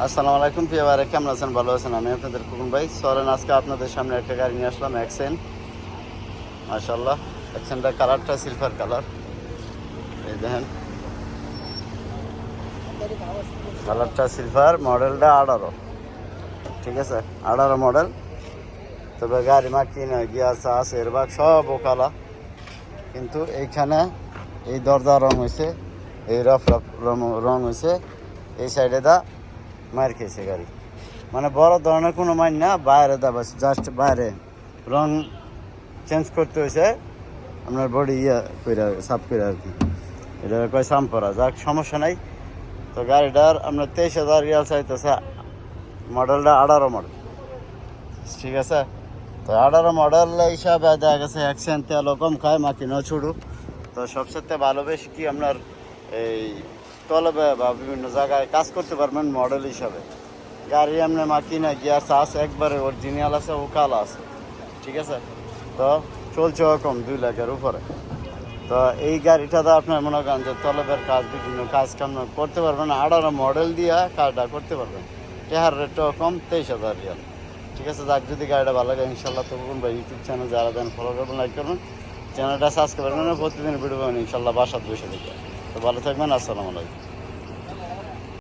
আসসালামু আলাইকুম প্রিয় ভাইরা, কেমন আছেন? ভালো আছেন? আমি আপনাদের খোকন ভাই। চলেন আজকে আপনাদের সামনে একটা গাড়ি নিয়ে আসলাম, অ্যাকসেন্ট। মাশাআল্লাহ, অ্যাকসেন্টের কালারটা সিলভার কালার। এই দেখেন, কালারটা সিলভার, মডেলটা 18। ঠিক আছে, 18 মডেল। তবে গাড়ি মার্কিন গিয়ার চাষ এরবাগ সব ওকালা। কিন্তু এইখানে এই দরজা রং হয়েছে, এই রফ রফ রং হয়েছে, এই সাইডে দা মার খেয়েছে গাড়ি। মানে বড় ধরনের কোনো মাইন না, বাইরে দা বাস জাস্ট বাইরে রং চেঞ্জ করতে হয়েছে, আপনার বডি করে সাফ করে আর কি। এটা কয় সাম্পরা, যাক সমস্যা নাই। তো গাড়িটার আপনার 23,000 রিয়াল চাইতেছে, মডেলটা 18 মডেল। ঠিক আছে, তো 18 মডেল হিসাবে দেখা গেছে অ্যাকসেন্ট তেলও কম খায়, মাকিনও ছুড়ু। তো সবচেয়ে ভালো বেশি কি আপনার এই তলবে বা বিভিন্ন জায়গায় কাজ করতে পারবেন মডেল হিসাবে। গাড়ি এমনি মাকিনা গিয়ার চাষ একবারে অরিজিনাল আছে, ওকাল আছে। ঠিক আছে, তো চলছে কম 2 লাখের উপরে। তো এই গাড়িটাতে আপনার মনে করেন যে তলবের কাজ, বিভিন্ন কাজ কাম করতে পারবেন। 18 মডেল দিয়ে কাজটা করতে পারবেন। টেহার রেটটাও কম, 23,000 রিয়াল। ঠিক আছে, যাক যদি গাড়িটা ভালো লাগে ইনশাল্লাহ তো বলুন ভাই, ইউটিউব চ্যানেল যারা দেন ফলো করবেন, লাইক করবেন, চ্যানেলটা সাবস্ক্রাইব করবেন, প্রতিদিন ভিডিও পাবেন ইনশাল্লাহ বাসার বসে থেকে। তো ভালো থাকবেন, আসসালামু আলাইকুম।